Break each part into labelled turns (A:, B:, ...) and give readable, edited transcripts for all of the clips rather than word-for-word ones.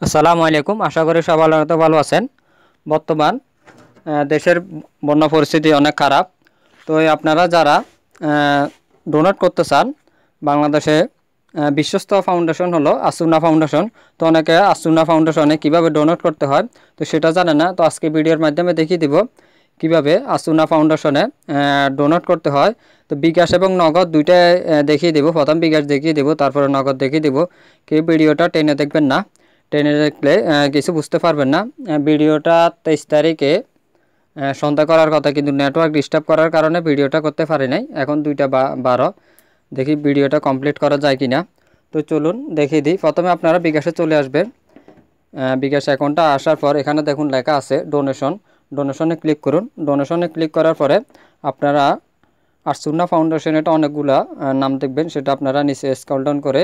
A: আসসালামু আলাইকুম। আশা করি সবাই ভালো আছেন। বর্তমান দেশের বন্যা পরিস্থিতি অনেক খারাপ। তো আপনারা যারা ডোনেট করতে চান, বাংলাদেশে বিশ্বস্ত ফাউন্ডেশন হলো আসুনা ফাউন্ডেশন। তো অনেকে আসুনা ফাউন্ডেশনে কিভাবে ডোনেট করতে হয় তো সেটা জানে না। তো আজকে ভিডিওর মাধ্যমে দেখিয়ে দিব কিভাবে আসুনা ফাউন্ডেশনে ডোনেট করতে হয়। তো বিকাশ এবং নগদ দুইটাই দেখিয়ে দেব। প্রথম বিকাশ দেখিয়ে দেব, তারপরে নগদ দেখিয়ে দেব। কি ভিডিওটা টেনে দেখবেন না, টেনে দেখলে কিছু বুঝতে পারবেন না। ভিডিওটা 23 তারিখে সন্ধ্যা করার কথা, কিন্তু নেটওয়ার্ক ডিস্টার্ব করার কারণে ভিডিওটা করতে পারি নাই। এখন 2:12, দেখি ভিডিওটা কমপ্লিট করা যায় কি না। তো চলুন দেখিয়ে দিই। প্রথমে আপনারা বিকাশে চলে আসবেন। বিকাশ অ্যাকাউন্টটা আসার পর এখানে দেখুন লেখা আছে ডোনেশন। ডোনেশনে ক্লিক করুন। ডোনেশনে ক্লিক করার পরে আপনারা আসুনা ফাউন্ডেশন, এটা অনেকগুলা নাম দেখবেন, সেটা আপনারা নিচে স্ক্রল ডাউন করে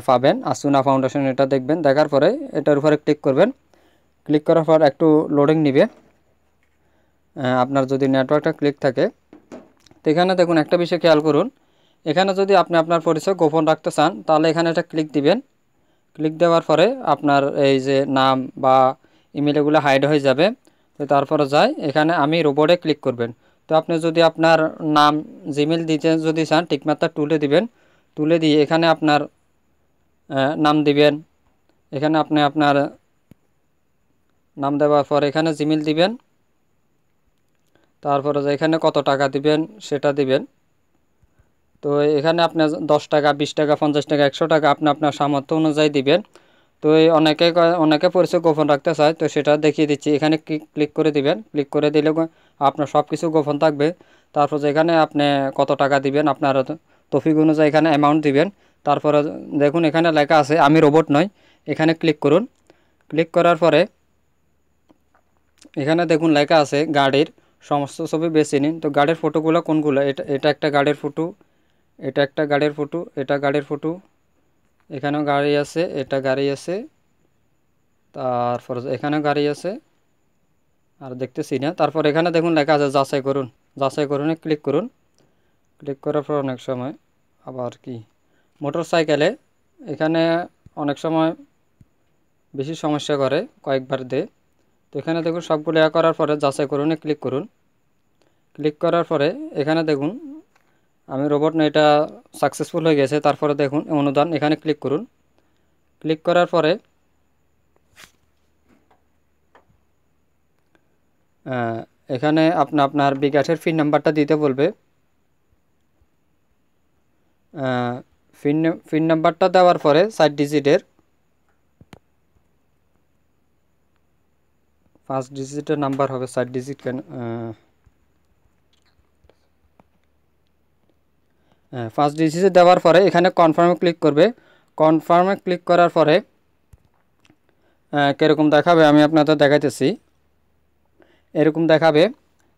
A: পাবেন। আসুনা ফাউন্ডেশন এটা দেখবেন। দেখার পরে এটার উপরে ক্লিক করবেন। ক্লিক করার পর একটু লোডিং নিবে। আপনার যদি নেটওয়ার্কটা ক্লিক থাকে, তো এখানে দেখুন একটা বিষয় খেয়াল করুন। এখানে যদি আপনি আপনার পরিচয় গোপন রাখতে চান, তাহলে এখানে এটা ক্লিক দিবেন। ক্লিক দেওয়ার পরে আপনার এই যে নাম বা ইমেল এগুলো হাইড হয়ে যাবে। তো তারপরে এখানে আমি রোবটে ক্লিক করবেন। তো আপনি যদি আপনার নাম জিমেল দিতে যদি চান, টিকমাত্রা তুলে দিবেন। তুলে দিয়ে এখানে আপনার নাম দিবেন। এখানে আপনি আপনার নাম দেওয়ার পর এখানে জিমেল দিবেন। তারপরে এখানে কত টাকা দিবেন সেটা দিবেন। তো এখানে আপনি 10 টাকা, 20 টাকা, 50 টাকা, 100 টাকা আপনি আপনার সামর্থ্য অনুযায়ী দিবেন। তো অনেকে পরিচয় গোপন রাখতে চায়, তো সেটা দেখিয়ে দিচ্ছি। এখানে ক্লিক করে দিবেন। ক্লিক করে দিলে আপনার সব কিছু গোপন থাকবে। তারপর এখানে আপনি কত টাকা দিবেন আপনার তৌফিক অনুযায়ী এখানে অ্যামাউন্ট দিবেন। তারপরে দেখুন এখানে লেখা আছে আমি রোবট নই। এখানে ক্লিক করুন। ক্লিক করার পরে এখানে দেখুন লেখা আছে গাড়ির সমস্ত ছবি বেছে নিন। তো গাড়ির ফটোগুলো কোনগুলো? এটা একটা গাড়ির ফটো, এটা একটা গাড়ির ফটো, এটা গাড়ির ফটো, এখানেও গাড়ি আছে, এটা গাড়ি আছে, তারপর এখানেও গাড়ি আছে, আর দেখতেছি না। তারপর এখানে দেখুন লেখা আছে যাচাই করুন। যাচাই করুন ক্লিক করুন। ক্লিক করার পর অনেক সময় আবার কি মোটর সাইকেলে এখানে অনেক সময় বেশি সমস্যা করে, কয়েকবার দেয়। তো এখানে দেখুন সবগুলো করার পরে যাচাই করুন ক্লিক করুন। ক্লিক করার পরে এখানে দেখুন আমি রোবট না, এটা সাকসেসফুল হয়ে গেছে। তারপরে দেখুন অনুদান, এখানে ক্লিক করুন। ক্লিক করার পরে এখানে আপনার বিকাশের পিন নাম্বারটা দিতে বলবে। পিন নাম্বারটা দেওয়ার পরে 4 ডিজিটের 5 ডিজিটের নাম্বার হবে। 4 ডিজিট কেন? 5 ডিজিটে দেওয়ার পরে এখানে কনফার্মে ক্লিক করবে। কনফার্মে ক্লিক করার পরে কীরকম দেখাবে আমি আপনাদের দেখাইতেছি। এরকম দেখাবে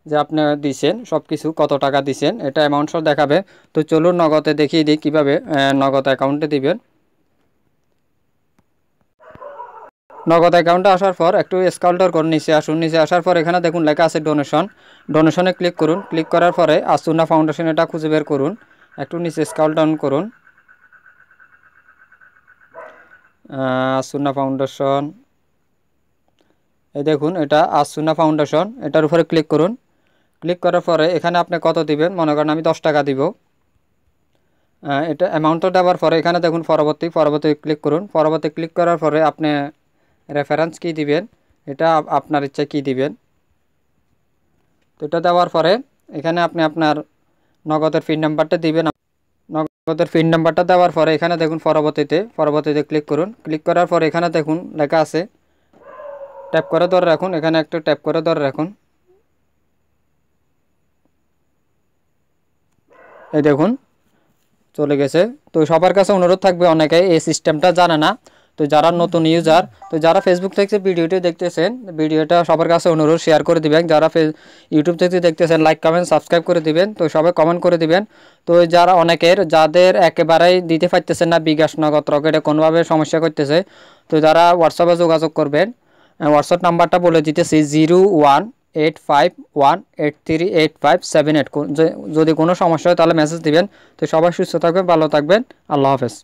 A: যে আপনি দিয়েছেন সব কিছু, কত টাকা দিয়েছেন, এটা অ্যামাউন্ট সব দেখাবে। তো চলুন নগদে দেখিয়ে দিই কীভাবে নগদ অ্যাকাউন্টে দিবেন। নগদ অ্যাকাউন্টে আসার পর একটু স্ক্রল করে নিচে আসুন। নিচে আসার পর এখানে দেখুন লেখা আছে ডোনেশন। ডোনেশনে ক্লিক করুন। ক্লিক করার পরে আসুনা ফাউন্ডেশন এটা খুঁজে বের করুন। একটু নিচে স্ক্রল ডাউন করুন। আসুনা ফাউন্ডেশন, এই দেখুন এটা আসুনা ফাউন্ডেশন, এটার উপরে ক্লিক করুন। ক্লিক করার পরে এখানে আপনি কত দিবেন, মনে করেন আমি 10 টাকা দিব। এটা অ্যামাউন্টটা দেওয়ার পরে এখানে দেখুন পরবর্তী ক্লিক করুন। পরবর্তী ক্লিক করার পরে আপনি রেফারেন্স কি দিবেন, এটা আপনার ইচ্ছা কি দিবেন। তো এটা দেওয়ার পরে এখানে আপনি আপনার নগদের পিন নাম্বারটা দিবেন। নগদের পিন নাম্বারটা দেওয়ার পরে এখানে দেখুন পরবর্তীতে ক্লিক করুন। ক্লিক করার পরে এখানে দেখুন লেখা আছে ট্যাপ করে ধরে রাখুন। এখানে একটু ট্যাপ করে ধরে রাখুন। এই দেখুন চলে গেছে। তো সবার কাছে অনুরোধ থাকবে, অনেকে এই সিস্টেমটা জানে না। তো যারা নতুন ইউজার, তো যারা ফেসবুক থেকে ভিডিওটি দেখতেছেন, ভিডিওটা সবার কাছে অনুরোধ শেয়ার করে দিবেন। যারা ইউটিউব থেকে দেখতেছেন লাইক কমেন্ট সাবস্ক্রাইব করে দিবেন। তো সবাই কমেন্ট করে দিবেন। তো যারা যাদের একেবারেই দিতে পারতেছেন না, বিকাশ নগদ রকেটে কোনোভাবে সমস্যা করতেছে, তো যারা হোয়াটসঅ্যাপে যোগাযোগ করবেন। হোয়াটসঅ্যাপ নাম্বারটা বলে দিতেছি 0185183857 যদি কোনো সমস্যা হয় তাহলে মেসেজ দিবেন। তো সবাই সুস্থ থাকবেন, ভালো থাকবেন। আল্লাহ হাফেজ।